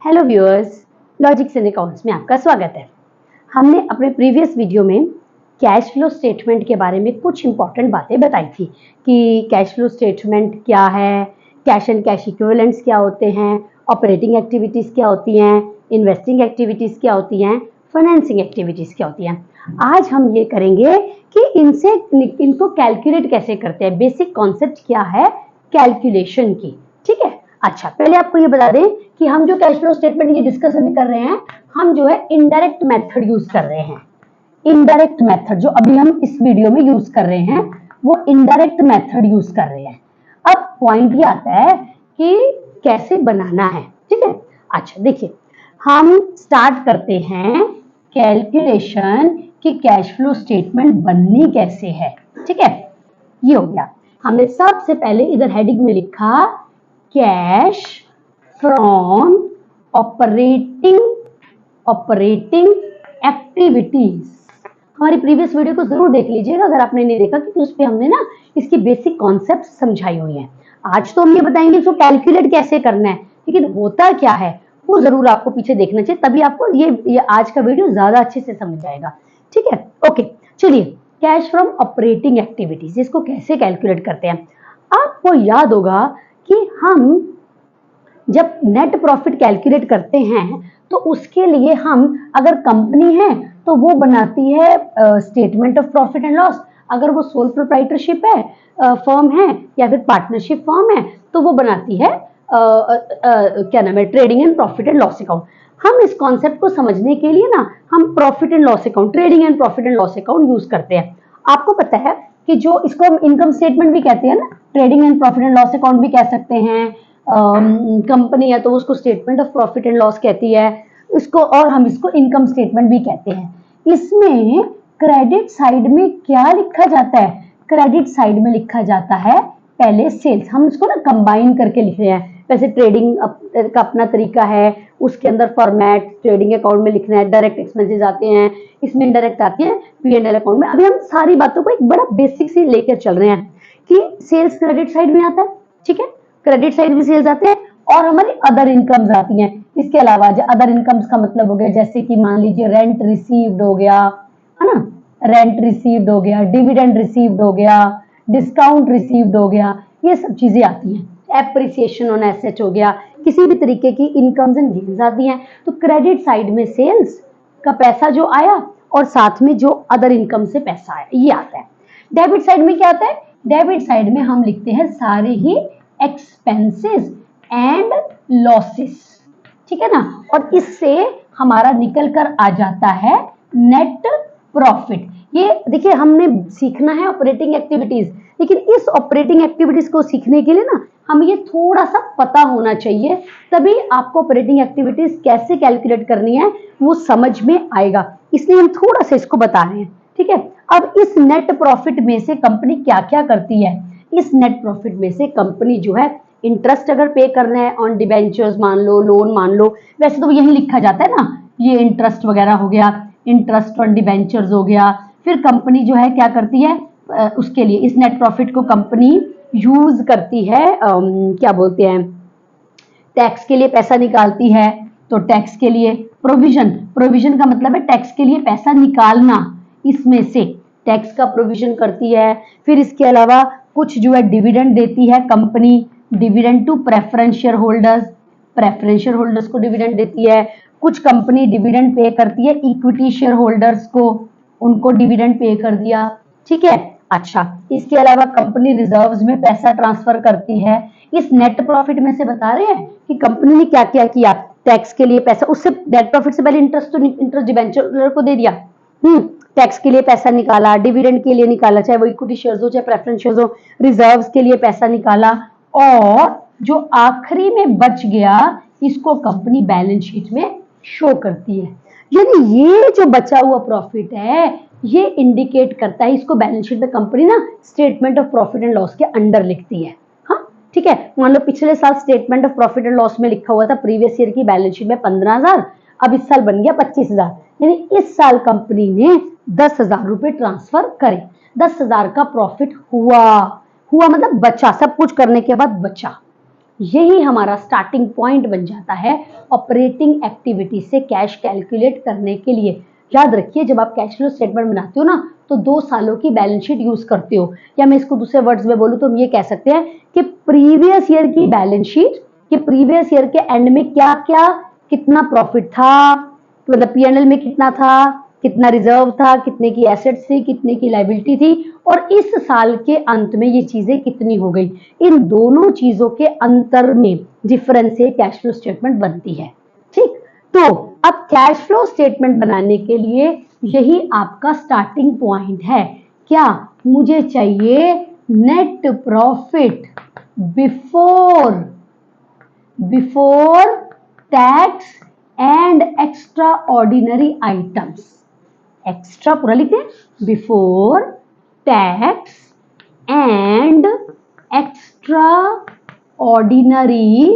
Hello viewers, logics इन accounts में आपका स्वागत है। हमने अपने प्रीवियस वीडियो में कैश फ्लो स्टेटमेंट के बारे में कुछ इंपॉर्टेंट बातें बताई थी कि कैश फ्लो स्टेटमेंट क्या है, कैश एंड कैश इक्विवेलेंट्स क्या होते हैं, ऑपरेटिंग एक्टिविटीज़ क्या होती हैं, इन्वेस्टिंग एक्टिविटीज़ क्या होती हैं, फाइनेंसिंग एक्टिविटीज़ क्या होती हैं। आज हम ये करेंगे कि इनको कैलकुलेट कैसे करते हैं, बेसिक कॉन्सेप्ट क्या है कैलकुलेशन की। ठीक है, अच्छा पहले आपको ये बता दें कि हम जो कैश फ्लो स्टेटमेंट ये डिस्कस अभी कर रहे हैं, हम जो है इनडायरेक्ट मेथड यूज कर रहे हैं। इनडायरेक्ट मेथड जो अभी हम इस वीडियो में यूज कर रहे हैं वो इनडायरेक्ट मेथड यूज कर रहे हैं। अब पॉइंट ये आता है कि कैसे बनाना है। ठीक है, अच्छा देखिए हम स्टार्ट करते हैं कैलकुलेशन कि कैश फ्लो स्टेटमेंट बननी कैसे है। ठीक है, ये हो गया। हमने सबसे पहले इधर हेडिंग में लिखा कैश फ्रॉम ऑपरेटिंग एक्टिविटीज। हमारी प्रीवियस वीडियो को जरूर देख लीजिएगा अगर आपने नहीं देखा, क्योंकि उस पे हमने ना इसकी बेसिक कॉन्सेप्ट समझाई हुई है। आज तो हम ये बताएंगे इसको कैलकुलेट कैसे करना है, लेकिन होता क्या है वो जरूर आपको पीछे देखना चाहिए, तभी आपको ये आज का वीडियो ज्यादा अच्छे से समझ जाएगा। ठीक है, ओके चलिए कैश फ्रॉम ऑपरेटिंग एक्टिविटीज इसको कैसे कैलकुलेट करते हैं। आपको याद होगा कि हम जब नेट प्रॉफिट कैलकुलेट करते हैं तो उसके लिए हम अगर कंपनी है तो वो बनाती है statement of profit and loss. अगर वो सोल प्रोप्राइटरशिप है फर्म है या फिर पार्टनरशिप फर्म है तो वो बनाती है क्या नाम है trading and profit and loss account. हम इस कॉन्सेप्ट को समझने के लिए ना हम profit and loss account, trading and profit and loss account use करते हैं। आपको पता है कि जो इसको हम इनकम स्टेटमेंट भी कहते हैं ना, trading and profit and loss account भी कह सकते हैं। कंपनी है तो उसको statement of profit and loss कहती है इसको, और हम इसको इनकम स्टेटमेंट भी कहते हैं। इसमें क्रेडिट साइड में क्या लिखा जाता है? क्रेडिट साइड में लिखा जाता है पहले सेल्स। हम इसको ना कंबाइन करके लिख रहे हैं। वैसे ट्रेडिंग का अपना तरीका है, उसके अंदर फॉर्मेट ट्रेडिंग अकाउंट में लिखना है, डायरेक्ट एक्सपेंसेस आते हैं, इसमें इनडायरेक्ट आते हैं P&L अकाउंट में। अभी हम सारी बातों को एक बड़ा बेसिक से लेकर चल रहे हैं कि सेल्स क्रेडिट साइड में आता है। ठीक है, क्रेडिट साइड में सेल्स आते हैं और हमारी अदर इनकम्स आती हैं। इसके अलावा अदर इनकम्स का मतलब हो गया जैसे कि मान लीजिए रेंट रिसीव्ड हो गया, है ना, रेंट रिसीव्ड हो गया, डिविडेंड रिसीव्ड हो गया, डिस्काउंट रिसीव्ड हो गया, ये सब चीजें आती हैं। एप्रिसिएशन ऑन एसेट हो गया, किसी भी तरीके की इनकम्स एंड गेन्स आती हैं। तो क्रेडिट साइड में सेल्स का पैसा जो आया और साथ में जो अदर इनकम से पैसा आया ये आता है। डेबिट साइड में क्या आता है? डेबिट साइड में हम लिखते हैं सारे ही एक्सपेंसेस एंड लॉसेस। ठीक है ना, और इससे हमारा निकल कर आ जाता है नेट प्रॉफिट। ये देखिए हमने सीखना है ऑपरेटिंग एक्टिविटीज, लेकिन इस ऑपरेटिंग एक्टिविटीज को सीखने के लिए ना हमें ये थोड़ा सा पता होना चाहिए, तभी आपको ऑपरेटिंग एक्टिविटीज कैसे कैलकुलेट करनी है वो समझ में आएगा। इसलिए हम थोड़ा सा इसको बता रहे हैं। ठीक है, अब इस नेट प्रॉफिट में से कंपनी क्या क्या करती है? इस नेट प्रॉफिट में से कंपनी जो है इंटरेस्ट अगर पे करना है ऑन डिबेंचर्स मान लो, लोन मान लो, वैसे तो यही लिखा जाता है ना, ये इंटरेस्ट वगैरह हो गया, इंटरेस्ट ऑन डिबेंचर्स हो गया। फिर कंपनी जो है क्या करती है उसके लिए इस नेट प्रॉफिट को कंपनी यूज करती है क्या बोलते हैं, टैक्स के लिए पैसा निकालती है। तो टैक्स के लिए प्रोविजन का मतलब है टैक्स के लिए पैसा निकालना, इसमें से टैक्स का प्रोविजन करती है। फिर इसके अलावा कुछ जो है डिविडेंड देती है company, dividend to preference shareholders को डिविडेंड देती है। कुछ कंपनी डिविडेंड पे करती है इक्विटी शेयर होल्डर्स को, उनको डिविडेंड पे कर दिया। ठीक है, अच्छा इसके अलावा कंपनी रिजर्व्स में पैसा ट्रांसफर करती है। इस नेट प्रॉफिट में से बता रहे हैं कि कंपनी ने क्या क्या किया। टैक्स के लिए पैसा, उससे नेट प्रॉफिट से पहले इंटरेस्ट डिबेंचर को दे दिया, टैक्स के लिए पैसा निकाला, डिविडेंड के लिए निकाला, चाहे वो इक्विटी शेयर्स हो चाहे प्रेफरेंस शेयर्स हो, रिजर्व्स के लिए पैसा निकाला, और जो आखिरी में बच गया इसको कंपनी बैलेंस शीट में शो करती है। यानी ये जो बचा हुआ प्रॉफिट है ये इंडिकेट करता है, इसको बैलेंस शीट में कंपनी ना statement of profit and loss के अंडर लिखती है। हाँ ठीक है, मान लो पिछले साल statement of profit and loss में लिखा हुआ था प्रीवियस ईयर की बैलेंस शीट में 15,000, अब इस साल बन गया 25,000, यानी इस साल कंपनी ने 10,000 रुपए ट्रांसफर करे, 10,000 का प्रॉफिट हुआ मतलब बचा, सब कुछ करने के बाद बचा। यही हमारा स्टार्टिंग पॉइंट बन जाता है ऑपरेटिंग एक्टिविटी से कैश कैलकुलेट करने के लिए। याद रखिए, जब आप कैश फ्लो स्टेटमेंट बनाते हो ना, तो 2 सालों की बैलेंस शीट यूज करते हो, या मैं इसको दूसरे वर्ड्स में बोलूं तो हम ये कह सकते हैं कि प्रीवियस ईयर की बैलेंस शीट, कि प्रीवियस ईयर के एंड में क्या क्या कितना प्रॉफिट था, मतलब पीएनएल में कितना था, कितना रिजर्व था, कितने की एसेट्स थी, कितने की लायबिलिटी थी, और इस साल के अंत में ये चीजें कितनी हो गई। इन दोनों चीजों के अंतर में डिफरेंस से कैश फ्लो स्टेटमेंट बनती है। ठीक, तो अब कैश फ्लो स्टेटमेंट बनाने के लिए यही आपका स्टार्टिंग पॉइंट है। क्या मुझे चाहिए? Net profit before tax and extra ordinary items. Extra पूरा लिखते हैं, before tax and extra ordinary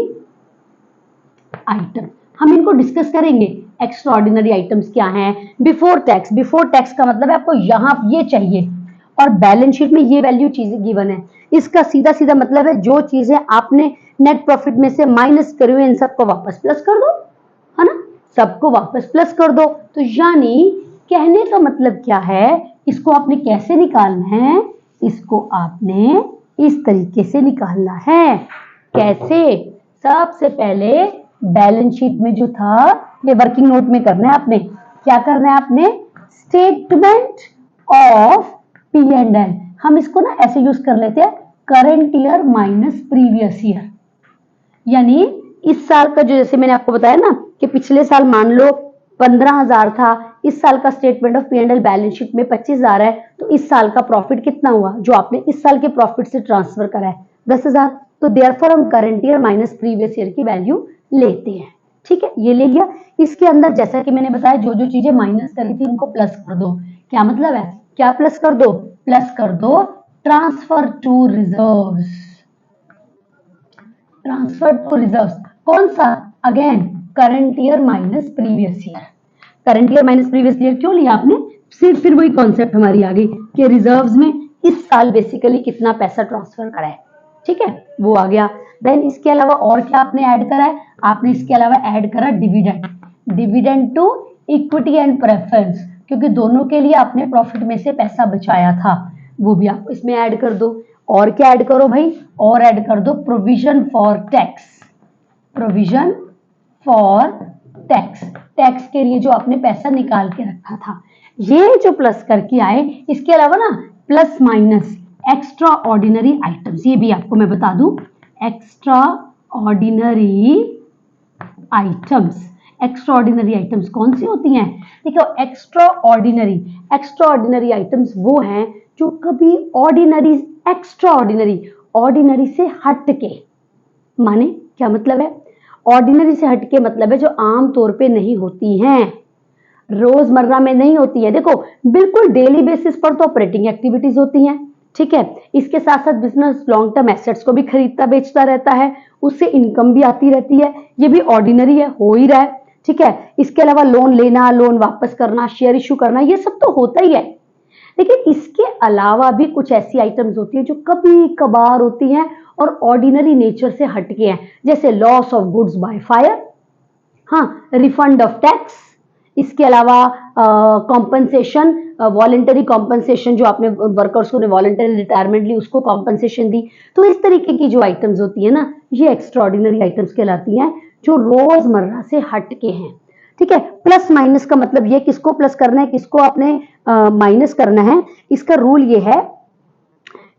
item. हम इनको डिस्कस करेंगे। एक्स्ट्रा ऑर्डिनरी आइटम्स क्या हैं? बिफोर टैक्स, बिफोर टैक्स का मतलब है आपको यहां ये चाहिए और बैलेंस शीट में ये वैल्यू चीजें गिवन है। इसका सीधा सीधा मतलब है जो चीजें आपने नेट प्रॉफिट में से माइनस करी हुई इन सबको वापस प्लस कर दो, है ना, सबको वापस प्लस कर दो। तो यानी कहने का मतलब क्या है, इसको आपने कैसे निकालना है? इसको आपने इस तरीके से निकालना है। कैसे? सबसे पहले बैलेंस शीट में जो था, ये वर्किंग नोट में करना है आपने। क्या करना है आपने? Statement of P and L. हम इसको ना ऐसे यूज कर लेते हैं, current year minus previous year. यानी इस साल का जो, जैसे मैंने आपको बताया ना कि पिछले साल मान लो 15,000 था, इस साल का statement of P and L balance sheet में 25,000 है, तो इस साल का प्रॉफिट कितना हुआ जो आपने इस साल के प्रॉफिट से ट्रांसफर करा है? 10,000। तो देयरफॉर हम current year minus previous year की वैल्यू लेते हैं। ठीक है, ये ले लिया। इसके अंदर जैसा कि मैंने बताया, जो जो चीजें माइनस करी थी उनको प्लस कर दो। क्या मतलब है? क्या प्लस कर दो? प्लस कर दो transfer to reserves. Transfer to reserves कौन सा? Again current year minus previous year. Current year minus previous year क्यों लिया आपने? सिर्फ फिर वही कॉन्सेप्ट हमारी आ गई कि रिजर्व्स में इस साल बेसिकली कितना पैसा ट्रांसफर करा है। ठीक है, वो आ गया। देन इसके अलावा और क्या आपने ऐड करा है? आपने इसके अलावा ऐड करा dividend. Dividend to equity and preference, क्योंकि दोनों के लिए आपने प्रॉफिट में से पैसा बचाया था, वो भी आप इसमें ऐड कर दो। और क्या ऐड करो भाई? और ऐड कर दो provision for tax. Provision for tax, tax के लिए जो आपने पैसा निकाल के रखा था, ये जो प्लस करके आए। इसके अलावा ना plus minus extra ordinary items, ये भी आपको मैं बता दूं, extra ordinary items. Extra ordinary items कौन सी होती हैं? देखो, एक्स्ट्रा ऑर्डिनरी आइटम्स वो हैं जो कभी ऑर्डिनरी, एक्स्ट्रा ऑर्डिनरी से हट के, माने क्या मतलब है? ऑर्डिनरी से हटके मतलब है जो आम तौर पे नहीं होती हैं, रोजमर्रा में नहीं होती है। देखो, बिल्कुल डेली बेसिस पर तो ऑपरेटिंग एक्टिविटीज होती हैं, ठीक है। इसके साथ साथ बिजनेस लॉन्ग टर्म एसेट्स को भी खरीदता बेचता रहता है, उससे इनकम भी आती रहती है, ये भी ऑर्डिनरी है, हो ही रहा है, ठीक है। इसके अलावा लोन लेना, लोन वापस करना, शेयर इश्यू करना, ये सब तो होता ही है। लेकिन इसके अलावा भी कुछ ऐसी आइटम्स होती है जो कभी कभार होती हैं और ऑर्डिनरी नेचर से हटके हैं, जैसे loss of goods by fire, हाँ, रिफंड ऑफ टैक्स, इसके अलावा कॉम्पनसेशन, वॉलेंटरी कॉम्पनसेशन, जो आपने वर्कर्स को वॉलेंटरी रिटायरमेंट ली उसको कॉम्पनसेशन दी। तो इस तरीके की जो आइटम्स होती है ना, ये एक्स्ट्रा ऑर्डिनरी आइटम्स कहलाती हैं, जो रोजमर्रा से हटके हैं, ठीक है। प्लस माइनस का मतलब ये किसको प्लस करना है, किसको आपने माइनस करना है। इसका रूल ये है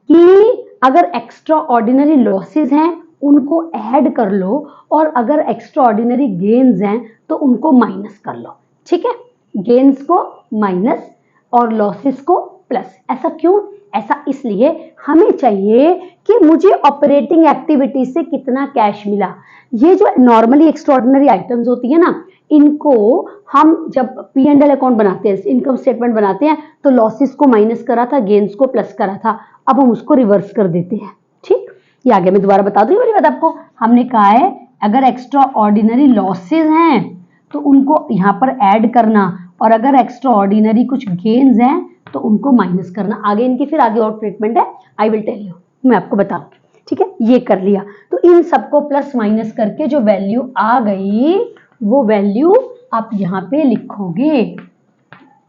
कि अगर एक्स्ट्रा ऑर्डिनरी लॉसेस हैं उनको ऐड कर लो, और अगर एक्स्ट्रा ऑर्डिनरी गेन्स हैं तो उनको माइनस कर लो, ठीक है। गेन्स को माइनस और लॉसेस को प्लस। ऐसा क्यों? ऐसा इसलिए, हमें चाहिए कि मुझे ऑपरेटिंग एक्टिविटी से कितना कैश मिला। ये जो नॉर्मली एक्स्ट्राऑर्डिनरी आइटम्स होती है ना, इनको हम जब पी एंड एल अकाउंट बनाते हैं, इनकम स्टेटमेंट बनाते हैं, तो लॉसेस को माइनस करा था, गेन्स को प्लस करा था, अब हम उसको रिवर्स कर देते हैं, ठीक। ये आगे मैं दोबारा बता दूं वाली बात आपको। हमने कहा है अगर एक्स्ट्रा ऑर्डिनरी लॉसेस हैं तो उनको यहाँ पर ऐड करना, और अगर एक्स्ट्रा ऑर्डिनरी कुछ गेन्स हैं तो उनको माइनस करना। आगे इनकी फिर आगे और ट्रीटमेंट है, आई विल टेल यू, मैं आपको बताऊंगी, ठीक है, ये कर लिया। तो इन सबको प्लस माइनस करके जो वैल्यू आ गई वो वैल्यू आप यहाँ पे लिखोगे,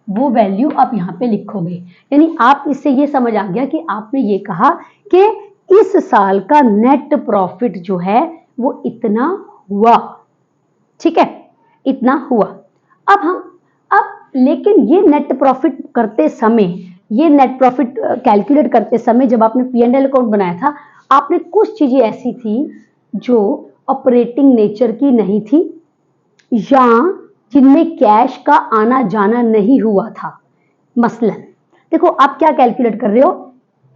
वो वैल्यू आप यहाँ पे लिखोगे। यानी आप इससे ये समझ आ गया कि आपने ये कहा कि इस साल का नेट प्रॉफिट जो है वो इतना हुआ, ठीक है, इतना हुआ। अब लेकिन ये नेट प्रॉफिट करते समय, ये नेट प्रॉफिट कैलकुलेट करते समय जब आपने P&L अकाउंट बनाया था, आपने कुछ चीजें ऐसी थी जो ऑपरेटिंग नेचर की नहीं थी या जिनमें कैश का आना जाना नहीं हुआ था। मसलन देखो आप क्या कैलकुलेट कर रहे हो,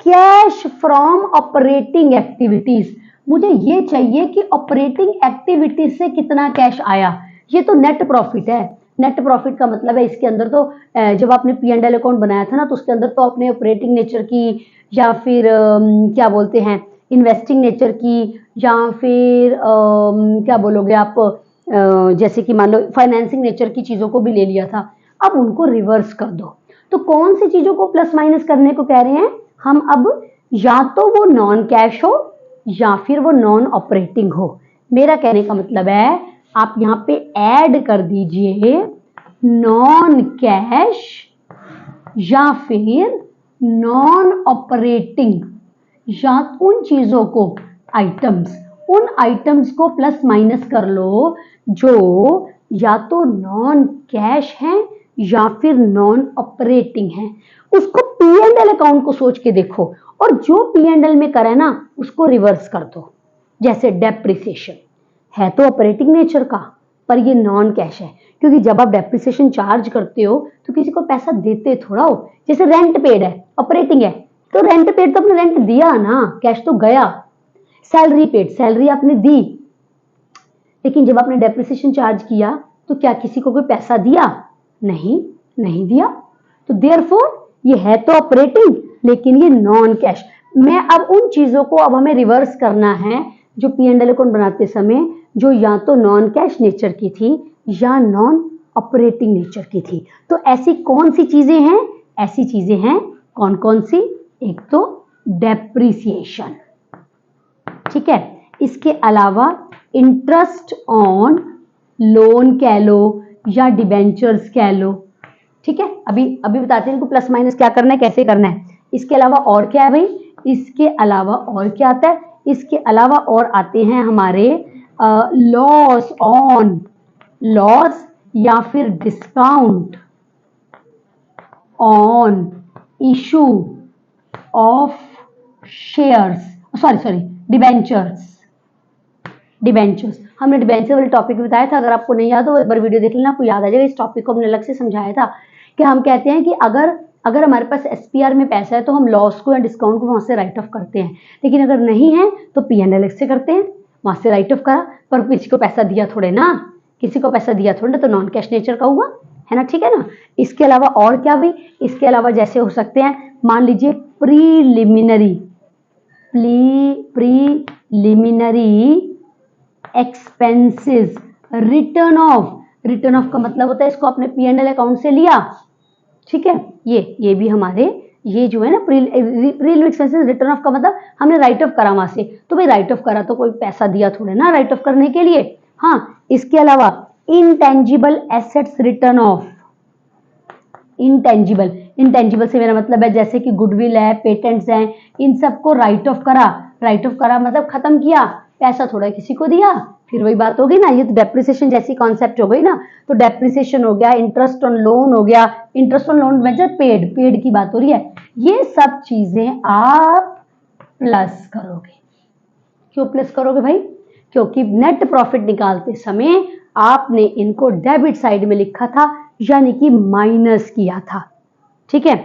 कैश फ्रॉम ऑपरेटिंग एक्टिविटीज। मुझे ये चाहिए कि ऑपरेटिंग एक्टिविटीज से कितना कैश आया, ये तो नेट प्रॉफिट है। नेट प्रॉफिट का मतलब है इसके अंदर तो जब आपने P&L अकाउंट बनाया था ना, तो उसके अंदर तो अपने ऑपरेटिंग नेचर की या फिर क्या बोलते हैं इन्वेस्टिंग नेचर की या फिर क्या बोलोगे आप, जैसे कि मान लो फाइनेंसिंग नेचर की चीजों को भी ले लिया था। अब उनको रिवर्स कर दो। तो कौन सी चीजों को प्लस माइनस करने को कह रहे हैं हम? अब या तो वो नॉन कैश हो या फिर वो नॉन ऑपरेटिंग हो। मेरा कहने का मतलब है आप यहाँ पे ऐड कर दीजिए नॉन कैश या फिर नॉन ऑपरेटिंग, या उन चीजों को आइटम्स, उन आइटम्स को प्लस माइनस कर लो जो या तो नॉन कैश हैं या फिर नॉन ऑपरेटिंग हैं। उसको P&L अकाउंट को सोच के देखो और जो P&L में करा है ना उसको रिवर्स कर दो। जैसे डेप्रिसिएशन है तो ऑपरेटिंग नेचर का, पर ये नॉन कैश है, क्योंकि जब आप डेप्रिसिएशन चार्ज करते हो तो किसी को पैसा देते थोड़ा हो। जैसे रेंट पेड है, ऑपरेटिंग है, तो रेंट पेड तो आपने रेंट दिया ना, कैश तो गया। सैलरी पेड, सैलरी आपने दी, लेकिन जब आपने डेप्रिसिएशन चार्ज किया तो क्या किसी को कोई पैसा दिया? नहीं, नहीं दिया। तो देयरफॉर ये है तो ऑपरेटिंग लेकिन ये नॉन कैश। मैं अब उन चीजों को अब हमें रिवर्स करना है जो P&L अकाउंट बनाते समय जो या तो नॉन कैश नेचर की थी या नॉन ऑपरेटिंग नेचर की थी। तो ऐसी कौन सी चीजें हैं? ऐसी चीजें हैं कौन कौन सी? एक तो डेप्रिसिएशन, ठीक है, इसके अलावा इंटरेस्ट ऑन लोन कह लो या डिबेंचर्स कह लो, ठीक है। अभी बताते हैं इनको प्लस माइनस क्या करना है, कैसे करना है। इसके अलावा और क्या है भाई? इसके अलावा और क्या आता है? इसके अलावा और आते हैं हमारे लॉस ऑन, लॉस या फिर discount on issue of shares, sorry debentures. Debentures हमने डिबेंचर वाले टॉपिक में बताया था, अगर आपको नहीं याद हो एक बार वीडियो देख लेना, आपको याद आ जाएगा। इस टॉपिक को हमने अलग से समझाया था कि हम कहते हैं कि अगर हमारे पास SPR में पैसा है तो हम लॉस को या डिस्काउंट को वहां से राइट ऑफ करते हैं, लेकिन अगर नहीं है तो P&L से करते हैं, वहां से राइट ऑफ करा, पर किसी को पैसा दिया थोड़े ना, किसी को पैसा दिया थोड़े ना, तो नॉन कैश नेचर का हुआ, है ना, ठीक है ना। इसके अलावा और क्या भाई? इसके अलावा जैसे हो सकते हैं, मान लीजिए प्रीलिमिनरी एक्सपेंसेस, रिटर्न ऑफ का मतलब होता है इसको आपने P&L अकाउंट से लिया, ठीक है। ये भी हमारे ये जो है ना प्रीलिमिनरी एक्सपेंसेस, रिटर्न ऑफ का मतलब हमने राइट ऑफ करा वहां से, तो भाई राइट ऑफ करा तो कोई पैसा दिया थोड़े ना राइट ऑफ करने के लिए। हाँ, इसके अलावा intangible assets return of, intangible से मेरा मतलब है जैसे कि गुडविल है, पेटेंट्स हैं, इन सबको राइट ऑफ करा मतलब खत्म किया, पैसा थोड़ा किसी को दिया, फिर वही बात हो गई ना, ये तो डेप्रिसिएशन जैसी कॉन्सेप्ट हो गई ना। तो डेप्रिसिएशन हो गया, इंटरेस्ट ऑन लोन हो गया, इंटरेस्ट ऑन लोन मतलब पेड की बात हो रही है। ये सब चीजें आप प्लस करोगे। क्यों प्लस करोगे भाई? क्योंकि नेट प्रॉफिट निकालते समय आपने इनको डेबिट साइड में लिखा था, यानी कि माइनस किया था, ठीक है।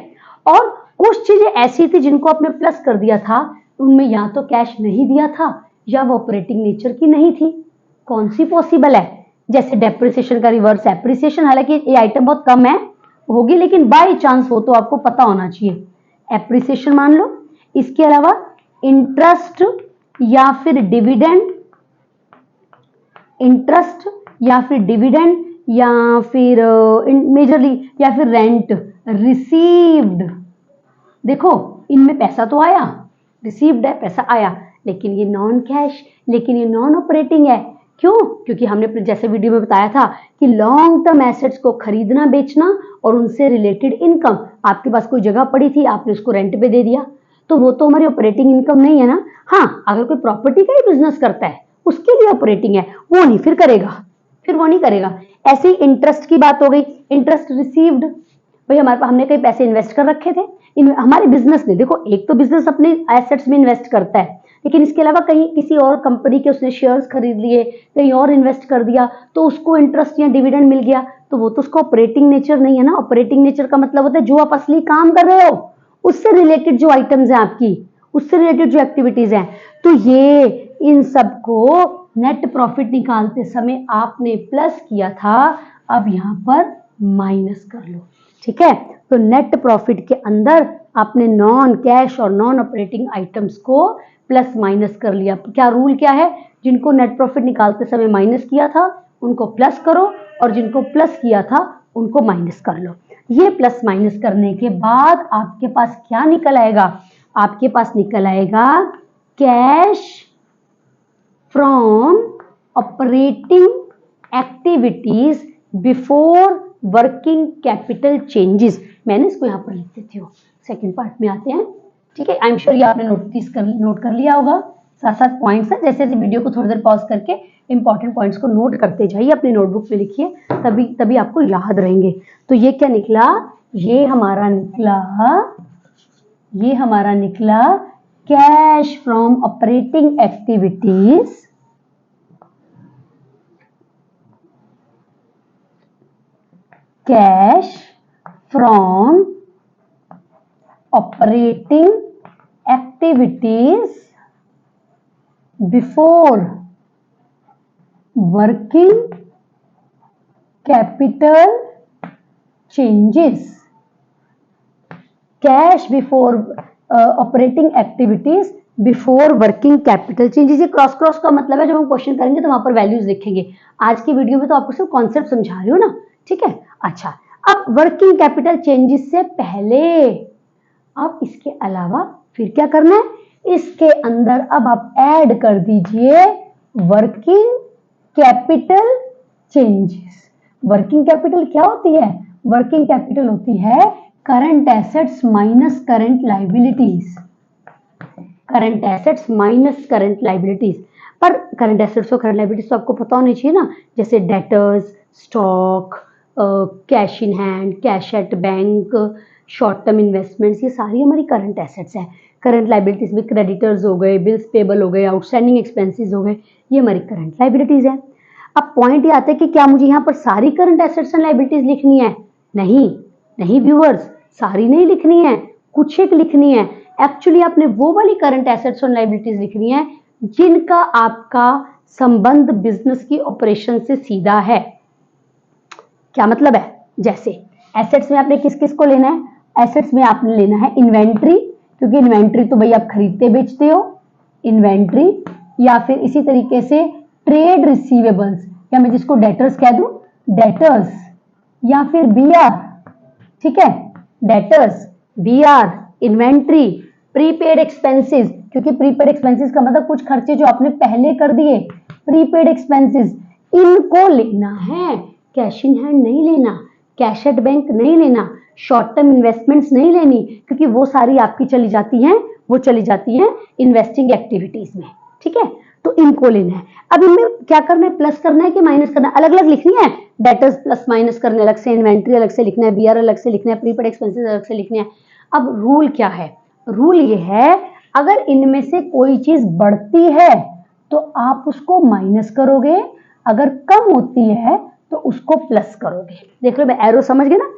और कुछ चीजें ऐसी थी जिनको आपने प्लस कर दिया था, उनमें या तो कैश नहीं दिया था या वो ऑपरेटिंग नेचर की नहीं थी। कौन सी पॉसिबल है? जैसे डेप्रिसिएशन का रिवर्स एप्रिसिएशन, हालांकि ये आइटम बहुत कम है होगी, लेकिन बाय चांस हो तो आपको पता होना चाहिए, एप्रिसिएशन मान लो। इसके अलावा इंटरेस्ट या फिर डिविडेंड, इंटरेस्ट या फिर डिविडेंड या फिर मेजरली या फिर रेंट रिसीव्ड। देखो इनमें पैसा तो आया, रिसीव्ड है, पैसा आया, लेकिन ये नॉन कैश, लेकिन ये नॉन ऑपरेटिंग है। क्यों? क्योंकि हमने जैसे वीडियो में बताया था कि लॉन्ग टर्म एसेट्स को खरीदना बेचना और उनसे रिलेटेड इनकम, आपके पास कोई जगह पड़ी थी, आपने उसको रेंट पे दे दिया, तो वो तो हमारी ऑपरेटिंग इनकम नहीं है ना। हाँ, अगर कोई प्रॉपर्टी का ही बिजनेस करता है उसके लिए ऑपरेटिंग है, वो नहीं फिर करेगा, फिर वो नहीं करेगा। ऐसे ही इंटरेस्ट की बात हो गई, इंटरेस्ट रिसीव्ड, भाई हमारे पास हमने कई पैसे इन्वेस्ट कर रखे थे हमारे बिजनेस ने, देखो एक तो बिजनेस अपने एसेट्स में इन्वेस्ट करता है, लेकिन इसके अलावा कहीं किसी और कंपनी के उसने शेयर्स खरीद लिए, कहीं और इन्वेस्ट कर दिया, तो उसको इंटरेस्ट या डिविडेंड मिल गया, तो वो तो उसका ऑपरेटिंग नेचर नहीं है ना। ऑपरेटिंग नेचर का मतलब होता है जो आप असली काम कर रहे हो उससे रिलेटेड जो आइटम्स हैं आपकी, उससे रिलेटेड जो एक्टिविटीज हैं, तो ये इन सबको नेट प्रॉफिट निकालते समय आपने प्लस किया था, अब यहां पर माइनस कर लो। ठीक है, तो नेट प्रॉफिट के अंदर आपने नॉन कैश और नॉन ऑपरेटिंग आइटम्स को प्लस माइनस कर लिया। क्या रूल क्या है? जिनको नेट प्रॉफिट निकालते समय माइनस किया था उनको प्लस करो, और जिनको प्लस किया था उनको माइनस कर लो। ये प्लस माइनस करने के बाद आपके पास क्या निकल आएगा? आपके पास निकल आएगा cash from operating activities before working capital changes. मैंने इसको यहाँ पर लिख देती हूँ, सेकेंड पार्ट में आते हैं। ठीक है, आई एम श्योर ये आपने नोट कर लिया होगा। साथ साथ पॉइंट्स है, जैसे वीडियो को थोड़ी देर पॉज करके इंपॉर्टेंट पॉइंट्स को नोट करते जाइए, अपनी नोटबुक में लिखिए, तभी आपको याद रहेंगे। तो ये क्या निकला? ये हमारा निकला cash from operating activities cash from operating activities before working capital changes. Cash before operating activities before working capital changes. ये क्रॉस का मतलब है, जब हम क्वेश्चन करेंगे तो वहां पर वैल्यूज लिखेंगे। आज की वीडियो में तो आपको सिर्फ कॉन्सेप्ट समझा रही हूँ ना। ठीक है, अच्छा, अब वर्किंग कैपिटल चेंजेस से पहले अब इसके अलावा फिर क्या करना है? इसके अंदर अब आप ऐड कर दीजिए working capital changes. Working capital क्या होती है? वर्किंग कैपिटल होती है current assets minus current liabilities. Current assets minus current liabilities. पर करंट एसेट्स और करंट लाइबिलिटीज तो आपको पता होनी चाहिए ना, जैसे debtors, stock, cash in hand, cash at bank, short term investments, ये सारी हमारी करंट एसेट्स हैं। करंट लाइबिलिटीज में क्रेडिटर्स हो गए, बिल्स पेबल हो गए, आउटस्टैंडिंग एक्सपेंसेस हो गए, ये हमारी करंट लाइबिलिटीज है। अब पॉइंट ये आता है कि क्या मुझे यहाँ पर सारी करंट एसेट्स एंड लाइबिलिटीज लिखनी है? नहीं व्यूअर्स, सारी नहीं लिखनी है, कुछ एक लिखनी है। एक्चुअली आपने वो वाली करंट एसेट्स और लाइबिलिटीज लिखनी है जिनका आपका संबंध बिजनेस की ऑपरेशन से सीधा है। क्या मतलब है? जैसे एसेट्स में आपने किस किस को लेना है? एसेट्स में आपने लेना है इन्वेंट्री, क्योंकि इन्वेंट्री तो भाई आप खरीदते बेचते हो, इन्वेंट्री, या फिर इसी तरीके से ट्रेड रिसीवेबल्स, या मैं जिसको डेटर्स कह दूं, डेटर्स, या फिर बीआर। ठीक है, debtors, BR, inventory, prepaid expenses, क्योंकि प्रीपेड एक्सपेंसेस का मतलब कुछ खर्चे जो आपने पहले कर दिए, प्रीपेड एक्सपेंसेस, इनको लेना है। कैश इन हैंड नहीं लेना, कैश एट बैंक नहीं लेना, शॉर्ट टर्म इन्वेस्टमेंट्स नहीं लेनी, क्योंकि वो सारी आपकी चली जाती हैं इन्वेस्टिंग एक्टिविटीज में। ठीक है, तो इनको लेना है। अब इनमें क्या करना है? प्लस करना है कि माइनस करना है? अलग अलग लिखनी है। डेटर्स प्लस माइनस करने अलग से, इन्वेंट्री अलग से लिखना है, बीआर अलग से लिखना है, प्रीपेड एक्सपेंसेस अलग से लिखने हैं। अब रूल क्या है? रूल ये है, अगर इनमें से कोई चीज बढ़ती है तो आप उसको माइनस करोगे, अगर कम होती है तो उसको प्लस करोगे। देख लो, मैं एरो समझ गए ना?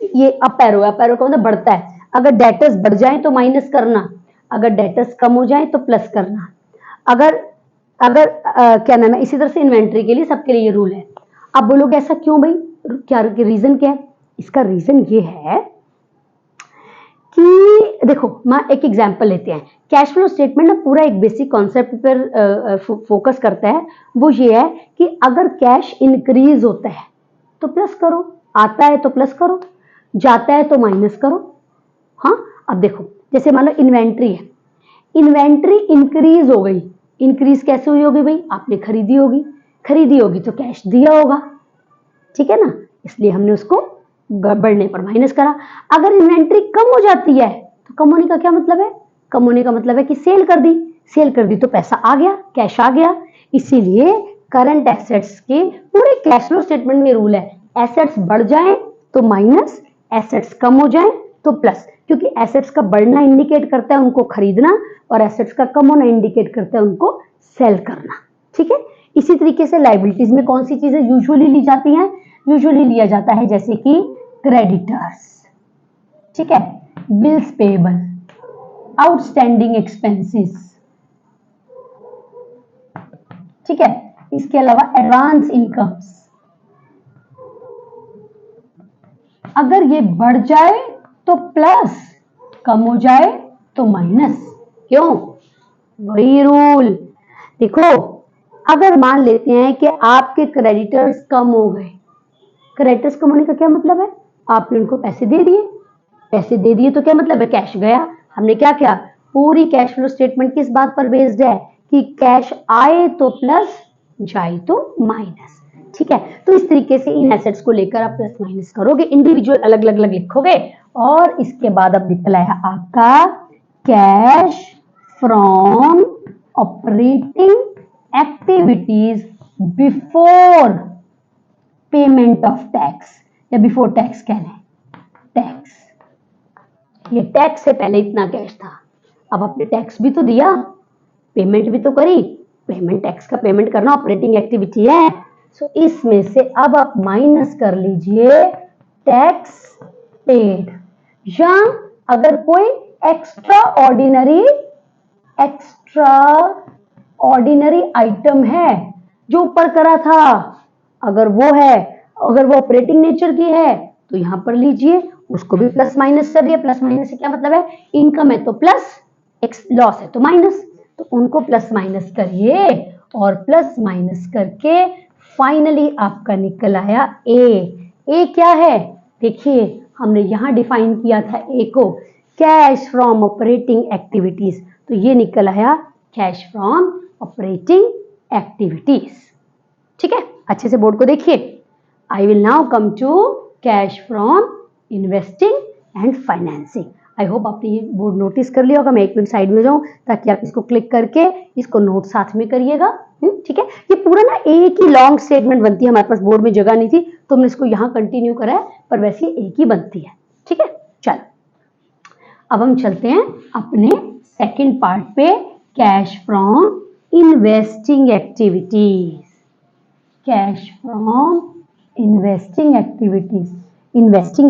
ये अप एरो का मतलब बढ़ता है। अगर डेटर्स बढ़ जाए तो माइनस करना, अगर डेटर्स कम हो जाए तो प्लस करना। अगर क्या नाम है, इसी तरह से इन्वेंट्री के लिए, सबके लिए ये रूल है। अब बोलोगे ऐसा क्यों भाई? क्या रीजन क्या है? इसका रीजन ये है कि देखो, मैं एक एग्जांपल लेते हैं। कैश फ्लो स्टेटमेंट ना पूरा एक बेसिक कॉन्सेप्ट पर फोकस करता है। वो ये है कि अगर कैश इंक्रीज होता है तो प्लस करो, आता है तो प्लस करो, जाता है तो माइनस करो। हाँ, अब देखो, जैसे मान लो इन्वेंट्री है, इन्वेंट्री इंक्रीज हो गई। इंक्रीज कैसे हुई होगी भाई? आपने खरीदी होगी तो कैश दिया होगा, ठीक है ना, इसलिए हमने उसको बढ़ने पर माइनस करा। अगर इन्वेंट्री कम हो जाती है तो कम होने का क्या मतलब है? कम होने का मतलब है कि सेल कर दी तो पैसा आ गया, कैश आ गया। इसीलिए करंट एसेट्स के पूरे कैश फ्लो स्टेटमेंट में रूल है, एसेट्स बढ़ जाए तो माइनस, एसेट्स कम हो जाए तो प्लस, क्योंकि एसेट्स का बढ़ना इंडिकेट करता है उनको खरीदना और एसेट्स का कम होना इंडिकेट करता है उनको सेल करना, ठीक है। इसी तरीके से लायबिलिटीज में कौन सी चीजें यूजुअली ली जाती हैं? यूजुअली लिया जाता है जैसे कि क्रेडिटर्स, ठीक है, बिल्स पेएबल, आउटस्टैंडिंग एक्सपेंसेस, ठीक है, इसके अलावा एडवांस इनकम्स। अगर ये बढ़ जाए तो प्लस, कम हो जाए तो माइनस। क्यों? वही रूल। देखो, अगर मान लेते हैं कि आपके क्रेडिटर्स कम हो गए, क्रेडिटर्स कम होने का क्या मतलब है? आपने उनको पैसे दे दिए तो क्या मतलब है? कैश गया। हमने क्या किया? पूरी कैश फ्लो स्टेटमेंट किस बात पर बेस्ड है कि कैश आए तो प्लस, जाए तो माइनस, ठीक है। तो इस तरीके से इन एसेट्स को लेकर आप प्लस माइनस करोगे, इंडिविजुअल अलग अलग लिखोगे और इसके बाद अब निकला है आपका cash from operating activities before payment of tax, या बिफोर टैक्स कह लें, टैक्स। ये टैक्स से पहले इतना कैश था, अब आपने टैक्स भी तो दिया, पेमेंट भी तो करी, पेमेंट, टैक्स का पेमेंट करना ऑपरेटिंग एक्टिविटी है। सो इसमें से अब आप माइनस कर लीजिए टैक्स पेड, या अगर कोई एक्स्ट्रा ऑर्डिनरी आइटम है जो ऊपर करा था, अगर वो ऑपरेटिंग नेचर की है तो यहां पर लीजिए, उसको भी प्लस माइनस कर दिया। प्लस माइनस से क्या मतलब है? इनकम है तो प्लस, लॉस है तो माइनस, तो उनको प्लस माइनस करिए और प्लस माइनस करके फाइनली आपका निकल आया ए क्या है? देखिए, हमने यहां डिफाइन किया था ए को, कैश फ्रॉम ऑपरेटिंग एक्टिविटीज, तो ये निकल आया कैश फ्रॉम ऑपरेटिंग एक्टिविटीज, ठीक है। अच्छे से बोर्ड को देखिए। I will now come to cash from investing and financing. I hope आपने ये बोर्ड नोटिस कर लिया होगा। मैं एक मिनट साइड में जाऊं ताकि आप इसको क्लिक करके इसको नोट साथ में करिएगा, ठीक है। ये पूरा ना एक ही लॉन्ग स्टेटमेंट बनती है, हमारे पास बोर्ड में जगह नहीं थी तो हमने इसको यहाँ कंटिन्यू करा है, पर वैसे एक ही बनती है, ठीक है। चलो, अब हम चलते हैं अपने सेकेंड पार्ट पे, cash from investing activities. Cash from investing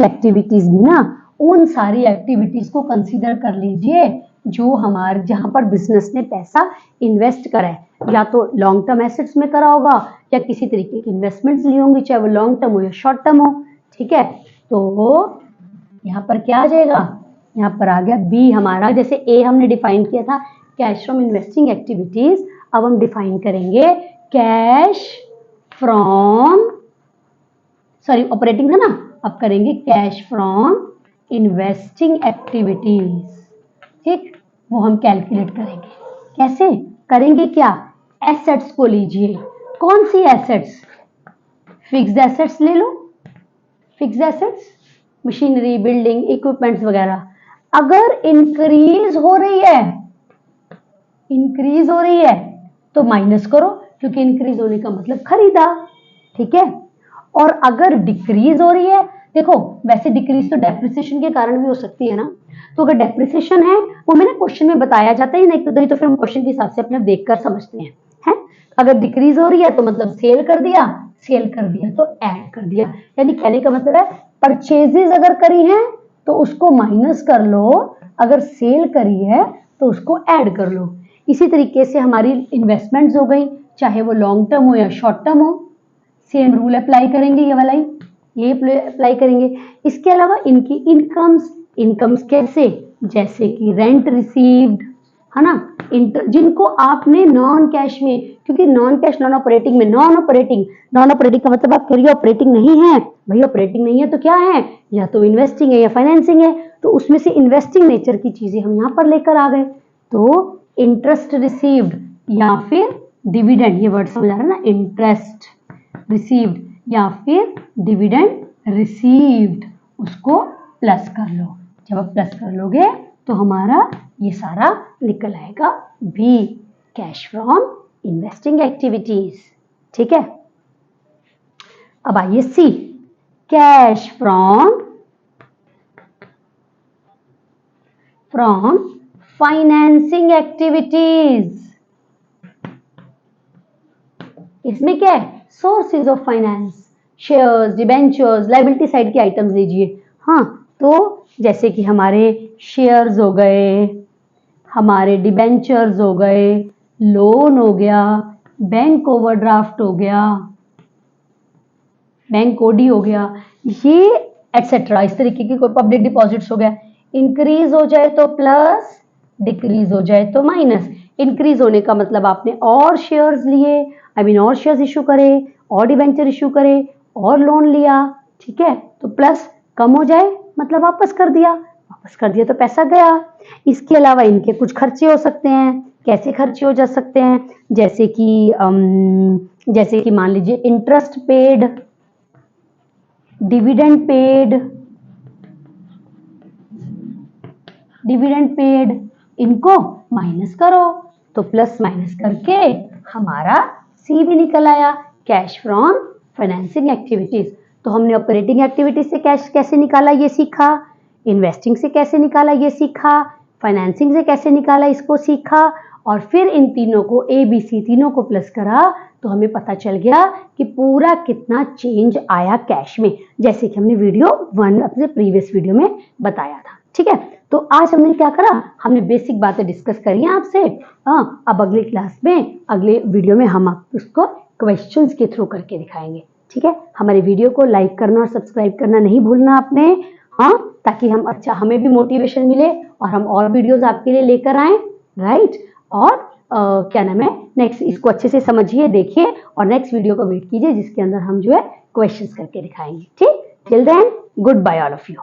activities में ना उन सारी एक्टिविटीज को कंसीडर कर लीजिए जो जहां पर बिजनेस ने पैसा इन्वेस्ट करा है, या तो लॉन्ग टर्म एसेट्स में करा होगा या किसी तरीके की इन्वेस्टमेंट्स ली होंगी, चाहे वो लॉन्ग टर्म हो या शॉर्ट टर्म हो, ठीक है। तो यहाँ पर क्या आ जाएगा? यहाँ पर आ गया बी हमारा। जैसे ए हमने डिफाइन किया था कैश फ्रॉम इन्वेस्टिंग एक्टिविटीज, अब हम डिफाइन करेंगे कैश फ्रॉम, सॉरी ऑपरेटिंग था ना, अब करेंगे कैश फ्रॉम इन्वेस्टिंग एक्टिविटीज, ठीक। वो हम कैलकुलेट करेंगे। कैसे करेंगे? क्या? एसेट्स को लीजिए। कौन सी एसेट्स? फिक्स्ड एसेट्स ले लो, fixed assets, machinery, building, equipments वगैरह। अगर इंक्रीज हो रही है तो माइनस करो, क्योंकि इंक्रीज होने का मतलब खरीदा, ठीक है। और अगर डिक्रीज हो रही है, देखो वैसे डिक्रीज तो डेप्रिसिएशन के कारण भी हो सकती है ना, तो अगर डेप्रिसिएशन है वो मैंने क्वेश्चन में बताया जाता है, नहीं तो फिर हम क्वेश्चन के हिसाब से अपने देखकर समझते हैं। अगर डिक्रीज हो रही है तो मतलब सेल कर दिया तो ऐड कर दिया, यानी कहने का मतलब है परचेजेस अगर करी है तो उसको माइनस कर लो, अगर सेल करी है तो उसको ऐड कर लो। इसी तरीके से हमारी इन्वेस्टमेंट्स हो गई, चाहे वो लॉन्ग टर्म हो या शॉर्ट टर्म हो, सेम रूल अप्लाई करेंगे, ये वाला ही ये अप्लाई करेंगे। इसके अलावा इनकी इनकम्स कैसे? जैसे कि रेंट रिसीव्ड, है ना, जिनको आपने नॉन कैश में, क्योंकि नॉन कैश नॉन ऑपरेटिंग में, नॉन ऑपरेटिंग का मतलब आप करिए ऑपरेटिंग नहीं है भाई, ऑपरेटिंग नहीं है तो क्या है? या तो इन्वेस्टिंग है या फाइनेंसिंग है, तो उसमें से इन्वेस्टिंग नेचर की चीजें हम यहाँ पर लेकर आ गए। तो इंटरेस्ट रिसीव्ड या फिर डिविडेंड, ये वर्ड समझ आ रहा है ना, इंटरेस्ट रिसीव्ड या फिर डिविडेंड रिसीव्ड, उसको प्लस कर लो। जब आप प्लस कर लोगे तो हमारा ये सारा निकल आएगा B, cash from investing activities. ठीक है, अब आइए C, cash from financing activities. इसमें क्या है, sources of finance, shares, debentures, liability side के आइटम्स लीजिए। हाँ, तो जैसे कि हमारे शेयर्स हो गए, हमारे डिबेंचर्स हो गए, लोन हो गया, बैंक ओवरड्राफ्ट हो गया, बैंक ओडी हो गया, ये एटसेट्रा, इस तरीके की कोई पब्लिक डिपॉजिट्स हो गया। इंक्रीज हो जाए तो प्लस, डिक्रीज हो जाए तो माइनस। इंक्रीज होने का मतलब आपने और शेयर्स लिए, और शेयर्स इशू करे, और डिबेंचर इशू करे, और लोन लिया, ठीक है, तो प्लस। कम हो जाए मतलब वापस कर दिया तो पैसा गया। इसके अलावा इनके कुछ खर्चे हो सकते हैं। कैसे खर्चे हो जा सकते हैं, जैसे कि मान लीजिए इंटरेस्ट पेड, डिविडेंड पेड, इनको माइनस करो तो प्लस माइनस करके हमारा सी भी निकल आया, कैश फ्रॉम फाइनेंसिंग एक्टिविटीज। तो हमने ऑपरेटिंग एक्टिविटीज से कैश कैसे निकाला ये सीखा, इन्वेस्टिंग से कैसे निकाला ये सीखा, फाइनेंसिंग से कैसे निकाला इसको सीखा, और फिर इन तीनों को ABC तीनों को प्लस करा तो हमें पता चल गया कि पूरा कितना चेंज आया कैश में, जैसे कि हमने वीडियो 1 अपने प्रीवियस वीडियो में बताया था। ठीक है, तो आज हमने क्या करा, हमने बेसिक बातें डिस्कस करी आपसे। अब अगले क्लास में, अगले वीडियो में हम आप उसको क्वेश्चंस के थ्रू करके दिखाएंगे। ठीक है, हमारे वीडियो को लाइक करना और सब्सक्राइब करना नहीं भूलना आपने, ताकि हमें भी मोटिवेशन मिले और हम और वीडियोस आपके लिए लेकर आए, राइट। और क्या नाम है, नेक्स्ट इसको अच्छे से समझिए, देखिए, और नेक्स्ट वीडियो को वेट कीजिए जिसके अंदर हम जो है क्वेश्चंस करके दिखाएंगे। ठीक, till then goodbye all of you.